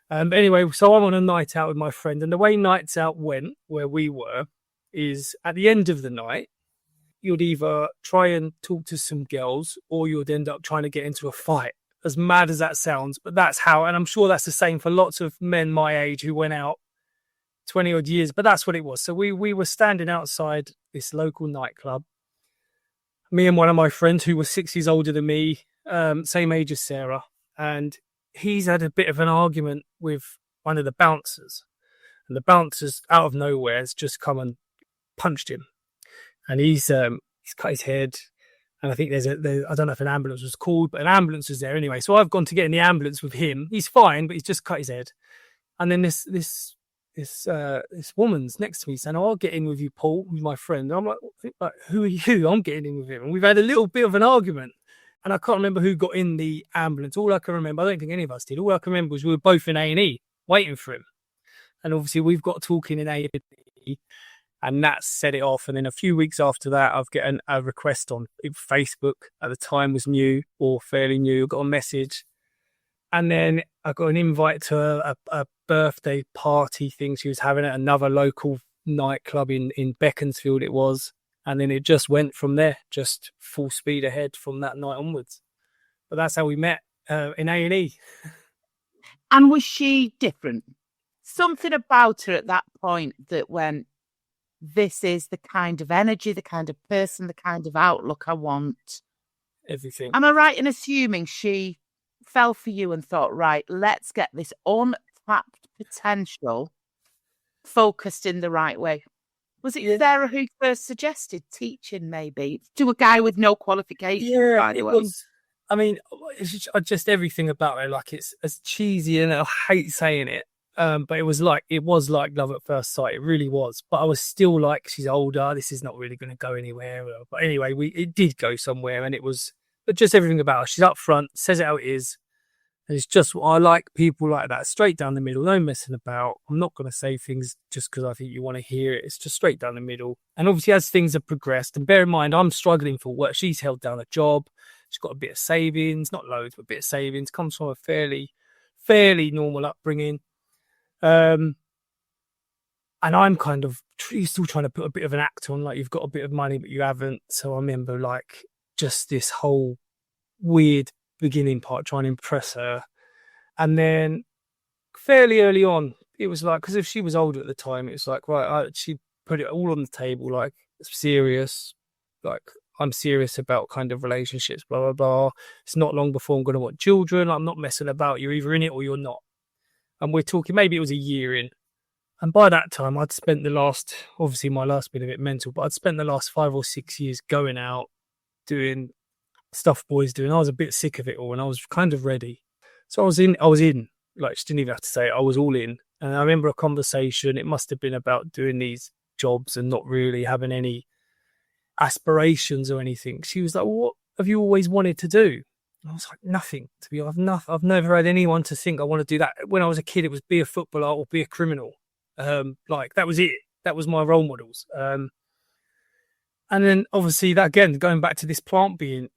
Speaker 3: But anyway, so I'm on a night out with my friend. And the way nights out went, where we were, is at the end of the night, you'd either try and talk to some girls or you'd end up trying to get into a fight. As mad as that sounds, but that's how, and I'm sure that's the same for lots of men my age who went out 20 odd years, but that's what it was. So we were standing outside this local nightclub. Me and one of my friends who was 6 years older than me, same age as Sarah, and he's had a bit of an argument with one of the bouncers. And the bouncers, out of nowhere, has just come and punched him. And he's cut his head. And I think there's I don't know if an ambulance was called, but an ambulance was there anyway. So I've gone to get in the ambulance with him. He's fine, but he's just cut his head. And then this woman's next to me saying, "Oh, I'll get in with you, Paul, with my friend." And I'm like, "Who are you?" I'm getting in with him. And we've had a little bit of an argument. And I can't remember who got in the ambulance. All I can remember, I don't think any of us did. All I can remember was we were both in A&E waiting for him. And obviously we've got talking in A&E. And that set it off. And then a few weeks after that, I've gotten a request on Facebook. At the time was new or fairly new. I got a message. And then I got an invite to a birthday party thing she was having at another local nightclub in Beaconsfield it was. And then it just went from there, just full speed ahead from that night onwards. But that's how we met in A&E.
Speaker 1: And was she different? Something about her at that point that went, this is the kind of energy, the kind of person, the kind of outlook I want.
Speaker 3: Everything.
Speaker 1: Am I right in assuming she fell for you and thought, right, let's get this untapped potential focused in the right way? Was it Sarah who first suggested teaching maybe to a guy with no qualifications?
Speaker 3: Yeah, it was. I mean, it's just everything about her. Like, it's as cheesy, and I hate saying it. But it was like love at first sight. It really was. But I was still like, she's older. This is not really going to go anywhere. But anyway, it did go somewhere, and it was. But just everything about her. She's up front, says it how it is, and it's just what I like. People like that, straight down the middle, no messing about. I'm not going to say things just because I think you want to hear it. It's just straight down the middle. And obviously, as things have progressed, and bear in mind, I'm struggling for work. She's held down a job. She's got a bit of savings, not loads, but a bit of savings. Comes from a fairly normal upbringing. And I'm kind of still trying to put a bit of an act on, like you've got a bit of money, but you haven't. So I remember like just this whole weird beginning part, trying to impress her. And then fairly early on, it was like, because if she was older at the time, it was like, right, she put it all on the table, like serious, like I'm serious about kind of relationships, blah, blah, blah. It's not long before I'm going to want children. I'm not messing about. You're either in it or you're not. And we're talking, maybe it was a year in. And by that time, I'd spent obviously my last bit a bit mental, but I'd spent the last 5 or 6 years going out, doing stuff boys doing. I was a bit sick of it all, and I was kind of ready. So I was in, like, just didn't even have to say it. I was all in. And I remember a conversation, it must have been about doing these jobs and not really having any aspirations or anything. She was like, well, what have you always wanted to do? And I was like, nothing. To be honest, I've never had anyone to think I want to do that. When I was a kid, it was be a footballer or be a criminal. Like that was it. That was my role models. And then obviously that, again, going back to this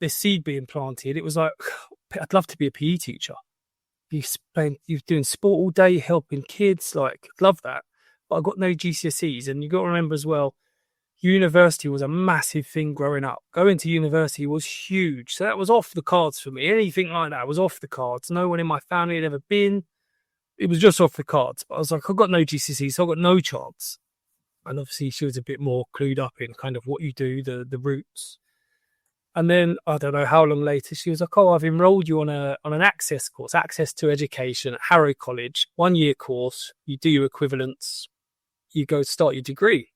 Speaker 3: seed being planted, it was like, I'd love to be a PE teacher. You're doing sport all day, you're helping kids, like, love that. But I got no GCSEs, and you got to remember as well, university was a massive thing growing up. Going to university was huge. So that was off the cards for me. Anything like that was off the cards. No one in my family had ever been. It was just off the cards. But I was like, I've got no GCSEs, so I've got no chance. And obviously she was a bit more clued up in kind of what you do, the routes. And then, I don't know how long later, she was like, oh, I've enrolled you on an access course, access to education at Harrow College, 1 year course. You do your equivalents. You go start your degree.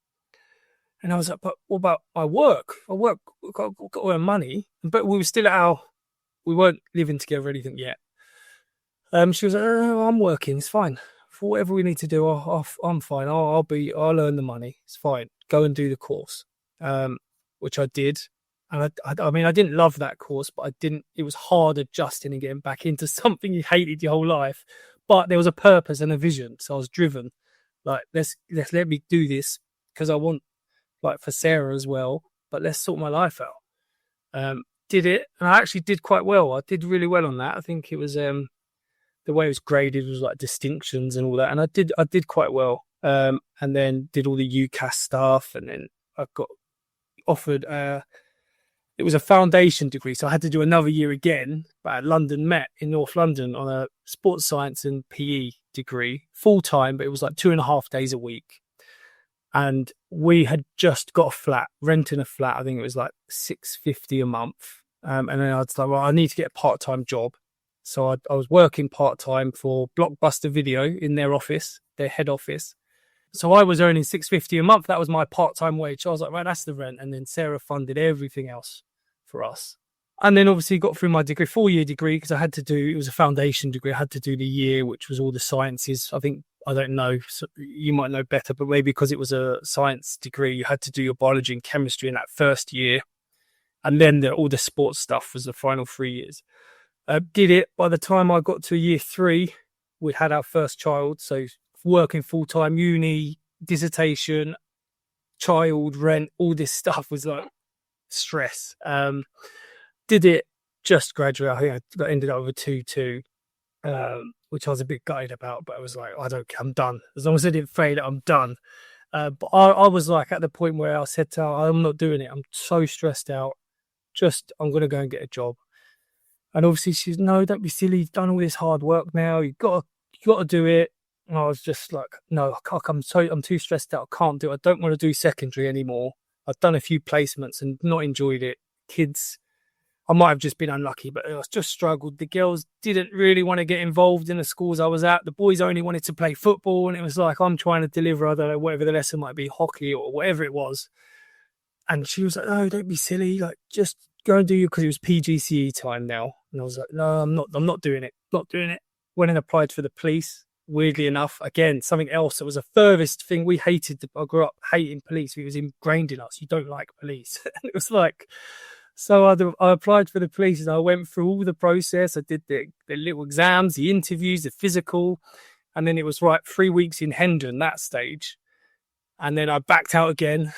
Speaker 3: And I was like, but what about my work? Got to earn money. But we were still we weren't living together or anything yet. She was like, oh, I'm working, it's fine. For whatever we need to do, I'm fine. I'll earn the money. It's fine. Go and do the course. Which I did. And I mean, I didn't love that course, but it was hard adjusting and getting back into something you hated your whole life. But there was a purpose and a vision. So I was driven, like, let's let me do this because I want, like, for Sarah as well, but let's sort my life out. Did it, and I actually did quite well. I did really well on that. I think it was, the way it was graded was like distinctions and all that. And I did quite well. And then did all the UCAS stuff. And then I got offered, it was a foundation degree, so I had to do another year again, but at London Met in North London on a sports science and PE degree, full time, but it was like 2.5 days a week. And we had just got a flat, renting a flat. I think it was like $650 a month. And then I was like, well, I need to get a part-time job. So I was working part-time for Blockbuster Video in their office, their head office. So I was earning $650 a month. That was my part-time wage. So I was like, right, that's the rent. And then Sarah funded everything else for us. And then obviously got through my degree, 4-year degree, because it was a foundation degree. I had to do the year, which was all the sciences. I don't know, so you might know better, but maybe because it was a science degree, you had to do your biology and chemistry in that first year. And then all the sports stuff was the final 3 years. Did it. By the time I got to year 3, we had our first child. So working full-time, uni, dissertation, child, rent, all this stuff was like stress. Did it, just graduate. I think I ended up with a 2-2, which I was a bit gutted about, but I was like, I'm done. As long as I didn't fail it, I'm done. But I was like at the point where I said to her, I'm not doing it. I'm so stressed out. I'm going to go and get a job. And obviously she's, no, don't be silly. You've done all this hard work now. You got to do it. And I was just like, no, I'm too stressed out. I can't do it. I don't want to do secondary anymore. I've done a few placements and not enjoyed it. Kids, I might have just been unlucky, but I just struggled. The girls didn't really want to get involved in the schools I was at. The boys only wanted to play football. And it was like, I'm trying to deliver, I don't know, whatever the lesson might be, hockey or whatever it was. And she was like, no, don't be silly. Like, just go and do you, because it was PGCE time now. And I was like, no, I'm not doing it. Not doing it. Went and applied for the police. Weirdly enough, again, something else that was the furthest thing we hated. I grew up hating police. It was ingrained in us. You don't like police. It was like, so I applied for the police and I went through all the process. I did the little exams, the interviews, the physical. And then it was 3 weeks in Hendon, that stage. And then I backed out again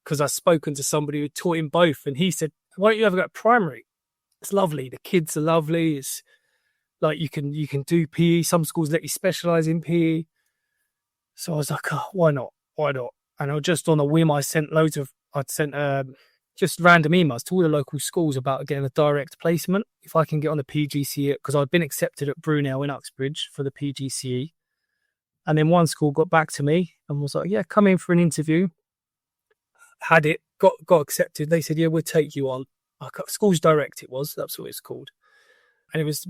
Speaker 3: because I'd spoken to somebody who taught him both. And he said, why don't you ever go to primary? It's lovely. The kids are lovely. It's like you can do PE. Some schools let you specialise in PE. So I was like, oh, why not? And I was just on a whim, I'd sent just random emails to all the local schools about getting a direct placement if I can get on the PGCE, because I'd been accepted at Brunel in Uxbridge for the PGCE. And then one school got back to me and was like, yeah, come in for an interview. Had it, got accepted. They said, yeah, we'll take you on. Schools Direct it was, that's what it's called. And it was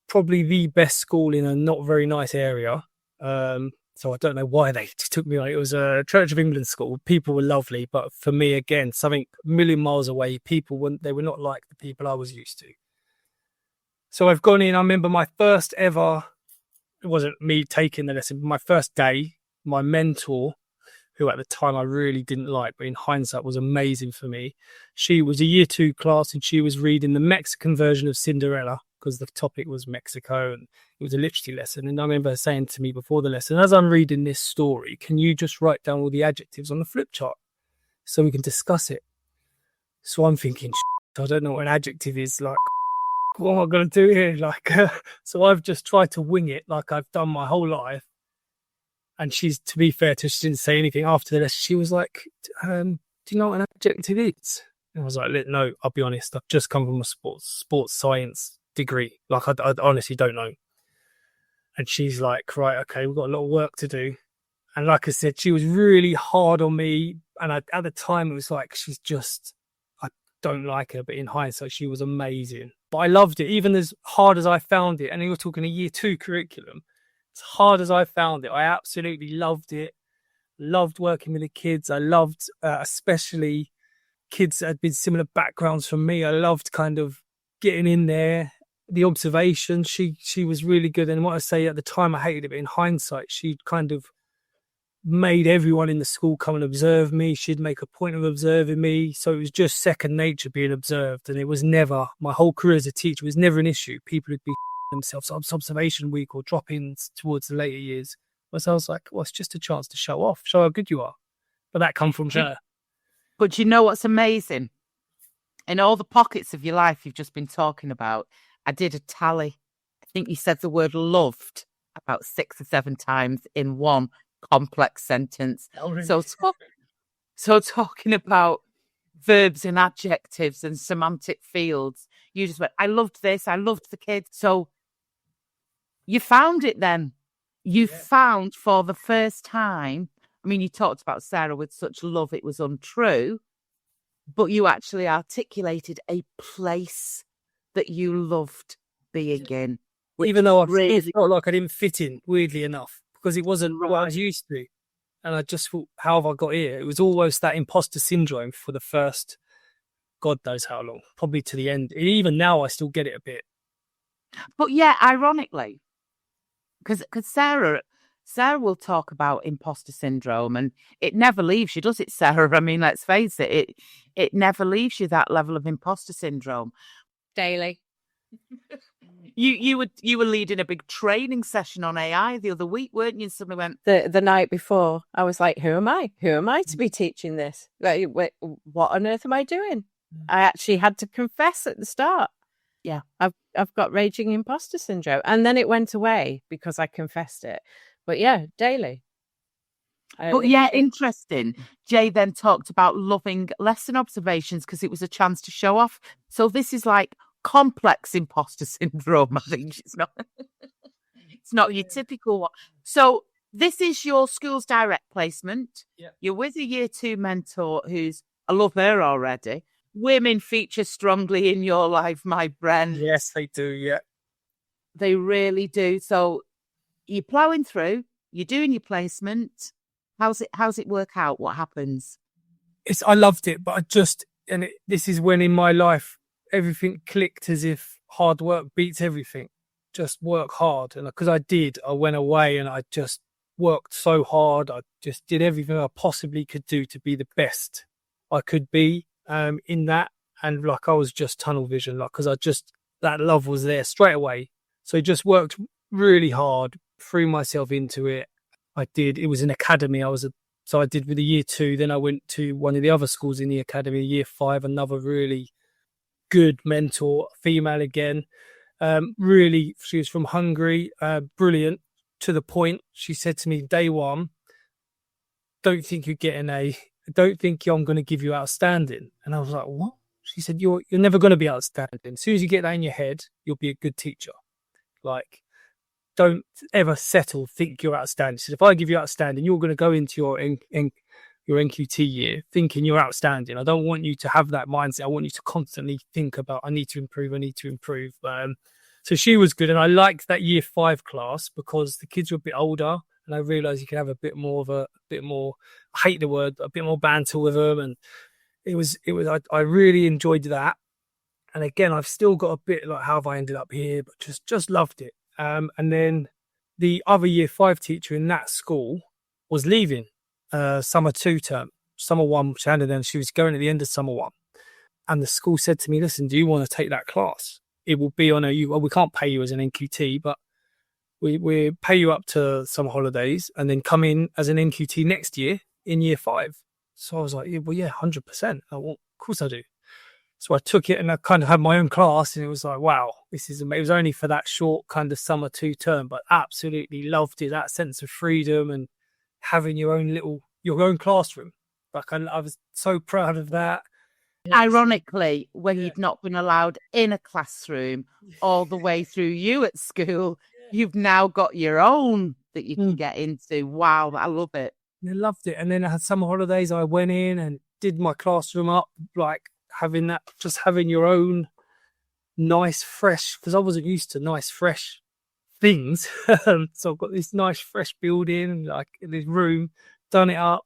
Speaker 3: probably the best school in a not very nice area. So I don't know why they took me on. It was a Church of England school. People were lovely, but for me, again, something a million miles away. They were not like the people I was used to. So I've gone in. I remember my first ever, it wasn't me taking the lesson, but my first day, my mentor, who at the time I really didn't like, but in hindsight was amazing for me. She was a year 2 class and she was reading the Mexican version of Cinderella, because the topic was Mexico and it was a literacy lesson. And I remember her saying to me before the lesson, as I'm reading this story, can you just write down all the adjectives on the flip chart so we can discuss it? So I'm thinking, I don't know what an adjective is. Like, what am I going to do here? So I've just tried to wing it like I've done my whole life. And she's, to be fair to her, she didn't say anything after the lesson. She was like, do you know what an adjective is? And I was like, no, I'll be honest. I've just come from a sports science degree. I honestly don't know. And she's like, right, okay, we've got a lot of work to do. And like I said, she was really hard on me. And at the time, it was like, I don't like her. But in hindsight, she was amazing. But I loved it, even as hard as I found it. And you're talking a year 2 curriculum. As hard as I found it, I absolutely loved it. Loved working with the kids. I loved especially kids that had been similar backgrounds from me. I loved kind of getting in there. The observation, she was really good. And what I say at the time, I hated it, but in hindsight, she kind of made everyone in the school come and observe me. She'd make a point of observing me. So it was just second nature being observed. And it was never, my whole career as a teacher was never an issue. People would be themselves on observation week or drop-ins towards the later years. So I was like, well, it's just a chance to show off, show how good you are. But that come from her.
Speaker 1: But you know what's amazing? In all the pockets of your life you've just been talking about, I did a tally. I think you said the word loved about 6 or 7 times in one complex sentence.
Speaker 3: Oh, really?
Speaker 1: So talking about verbs and adjectives and semantic fields, you just went, I loved this, I loved the kids. So you found it then. You found for the first time, I mean, you talked about Sarah with such love it was untrue, but you actually articulated a place that you loved being in.
Speaker 3: Even though I really felt like I didn't fit in, weirdly enough, because it wasn't what I was used to. And I just thought, how have I got here? It was almost that imposter syndrome for the first, God knows how long, probably to the end. Even now, I still get it a bit.
Speaker 1: But yeah, ironically, because Sarah will talk about imposter syndrome, and it never leaves you, does it, Sarah? I mean, let's face it, it never leaves you, that level of imposter syndrome.
Speaker 2: Daily.
Speaker 1: You were leading a big training session on AI the other week, weren't you? And somebody went
Speaker 2: the night before. I was like, "Who am I? Who am I to be teaching this? Like, what on earth am I doing?" I actually had to confess at the start.
Speaker 1: Yeah,
Speaker 2: I've got raging imposter syndrome, and then it went away because I confessed it. But yeah, daily.
Speaker 1: Interesting. Jay then talked about loving lesson observations because it was a chance to show off. So this is like complex imposter syndrome. I think it's not your typical one. So this is your school's direct placement.
Speaker 3: Yeah.
Speaker 1: You're with a year 2 mentor who's, I love her already. Women feature strongly in your life, my friend.
Speaker 3: Yes, they do. Yeah,
Speaker 1: they really do. So you're plowing through, you're doing your placement. How's it work out? What happens?
Speaker 3: I loved it, but this is when in my life everything clicked, as if hard work beats everything. Just work hard. And because I went away and I just worked so hard. I just did everything I possibly could do to be the best I could be in that. And like, I was just tunnel vision, like, because that love was there straight away. So I just worked really hard, threw myself into it. It was an academy. So I did with the year 2. Then I went to one of the other schools in the academy, year 5, another really good mentor, female again. Really, she was from Hungary, brilliant, to the point. She said to me, day one, don't think you're getting don't think I'm going to give you outstanding. And I was like, what? She said, you're never going to be outstanding. As soon as you get that in your head, you'll be a good teacher. Like, don't ever think you're outstanding. She said, if I give you outstanding, you're going to go into your NQT year thinking you're outstanding. I don't want you to have that mindset. I want you to constantly think about, I need to improve. So she was good. And I liked that year 5 class because the kids were a bit older, and I realized you could have a bit more, I hate the word, a bit more banter with them. And I really enjoyed that. And again, I've still got a bit like, how have I ended up here? But just loved it. And then the other year 5 teacher in that school was leaving summer 2 term. Summer 1, she was going at the end of summer 1. And the school said to me, listen, do you want to take that class? It will be on we can't pay you as an NQT, but we pay you up to some holidays and then come in as an NQT next year in year 5. So I was like, yeah, well, yeah, 100%. Of course I do. So I took it and I kind of had my own class, and it was like, wow, this is amazing. It was only for that short kind of summer 2 term, but absolutely loved it. That sense of freedom and having your own classroom. Like, I was so proud of that.
Speaker 1: Ironically, when you've not been allowed in a classroom all the way through you at school, you've now got your own that you can get into. Wow, I love it.
Speaker 3: I loved it. And then I had summer holidays. I went in and did my classroom up, like having your own nice, fresh, because I wasn't used to nice, fresh things. So I've got this nice, fresh building, like in this room, done it up.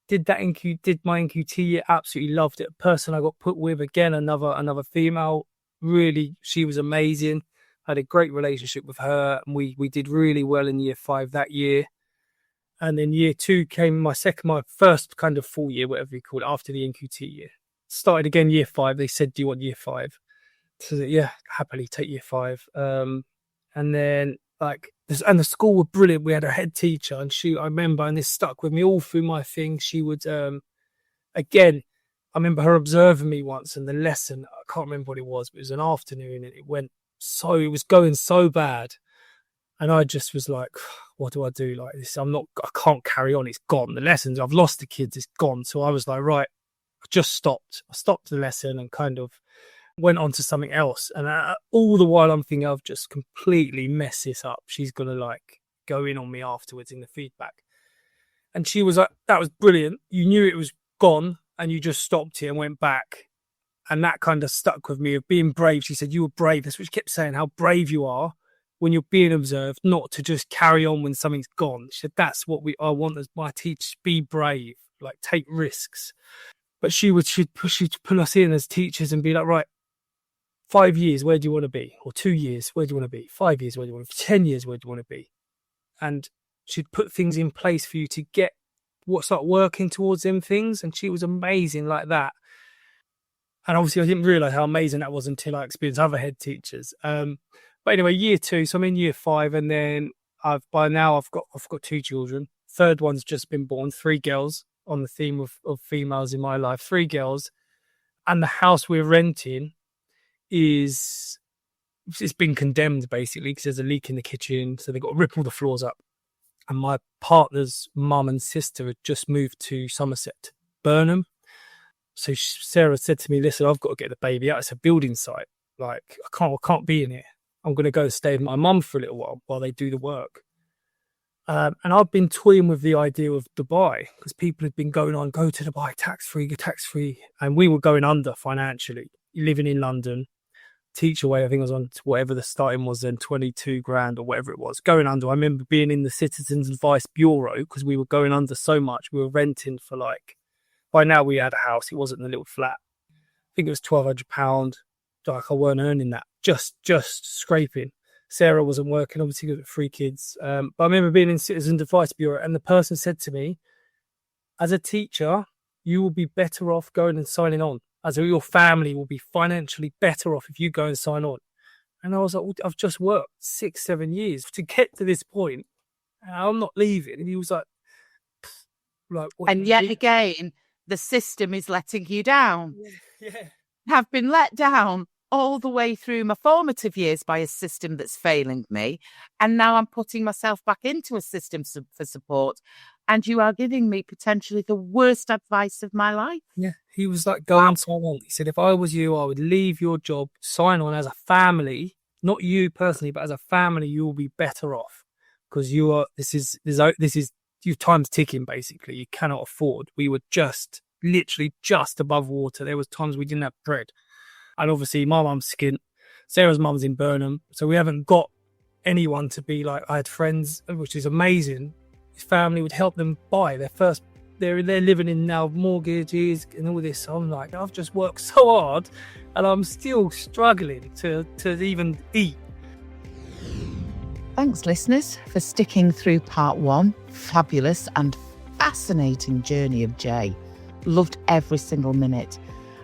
Speaker 3: Did my NQT year, absolutely loved it. A person I got put with, again, another female, really, she was amazing. I had a great relationship with her, and we did really well in year 5 that year. And then year 2 came my first kind of full year, whatever you call it, after the NQT year. Started again year 5. They said, do you want year 5? So yeah, happily take year 5. And then the school were brilliant. We had a head teacher, and I remember, and this stuck with me all through my thing. She would, again, I remember her observing me once, and the lesson, I can't remember what it was, but it was an afternoon, and it was going so bad. And I just was like, what do I do? Like this, I can't carry on. It's gone. The lessons, I've lost the kids. It's gone. So I was like, right, I just stopped. I stopped the lesson and kind of went on to something else. And all the while I'm thinking, I've just completely messed this up. She's going to go in on me afterwards in the feedback. And she was like, that was brilliant. You knew it was gone and you just stopped it and went back. And that kind of stuck with me of being brave. She said, you were brave. That's what she kept saying, how brave you are when you're being observed, not to just carry on when something's gone. She said, that's what I want as my teachers, be brave, take risks. But she'd pull us in as teachers and be like, right, 5 years, where do you want to be? Or 2 years, where do you want to be? 5 years, where do you want to be? 10 years, where do you want to be? And she'd put things in place for you to start working towards them things. And she was amazing like that. And obviously I didn't realise how amazing that was until I experienced other head teachers. But anyway, year 2, so I'm in year 5, and then I've got 2 children. Third one's just been born, 3 girls, on the theme of females in my life, 3 girls. And the house we're renting it's been condemned basically because there's a leak in the kitchen, so they've got to rip all the floors up. And my partner's mum and sister had just moved to Somerset, Burnham. So Sarah said to me, listen, I've got to get the baby out. It's a building site. I can't be in it. I'm going to go stay with my mum for a little while they do the work. And I've been toying with the idea of Dubai because people had been going on, go to Dubai, tax-free. And we were going under financially, living in London. Teacher way, I think I was on whatever the starting was then, 22 grand or whatever it was. Going under, I remember being in the Citizens Advice Bureau because we were going under so much. We were renting for by now we had a house. It wasn't a little flat. I think it was £1,200. I weren't earning that. Just scraping. Sarah wasn't working, obviously, because of 3 kids. But I remember being in Citizens Advice Bureau, and the person said to me, as a teacher, you will be better off going and signing on. Your family will be financially better off if you go and sign on. And I was like, I've just worked 6-7 years to get to this point, and I'm not leaving. And he was like,
Speaker 1: and yet again, the system is letting you down.
Speaker 3: Yeah.
Speaker 1: Have been let down all the way through my formative years by a system that's failing me. And now I'm putting myself back into a system for support. And you are giving me potentially the worst advice of my life.
Speaker 3: Yeah. He was like, go and sign on. He said, if I was you, I would leave your job, sign on as a family, not you personally, but as a family, you will be better off because this is your time's ticking basically. You cannot afford. We were literally just above water. There was times we didn't have bread. And obviously my mum's skint, Sarah's mum's in Burnham, so we haven't got anyone to be like, I had friends, which is amazing. His family would help them buy their first, they're living in now mortgages and all this. So I'm like, I've just worked so hard and I'm still struggling to even eat.
Speaker 1: Thanks, listeners, for sticking through part 1. Fabulous and fascinating journey of Jay. Loved every single minute.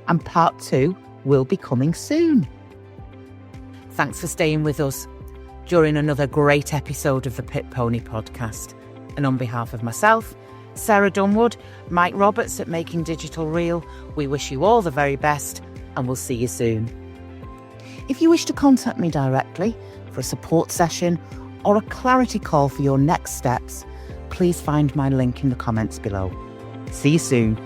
Speaker 1: And part 2 will be coming soon. Thanks for staying with us during another great episode of the Pit Pony podcast. And on behalf of myself, Sarah Dunwood, Mike Roberts at Making Digital Real, we wish you all the very best and we'll see you soon. If you wish to contact me directly for a support session or a clarity call for your next steps, please find my link in the comments below. See you soon.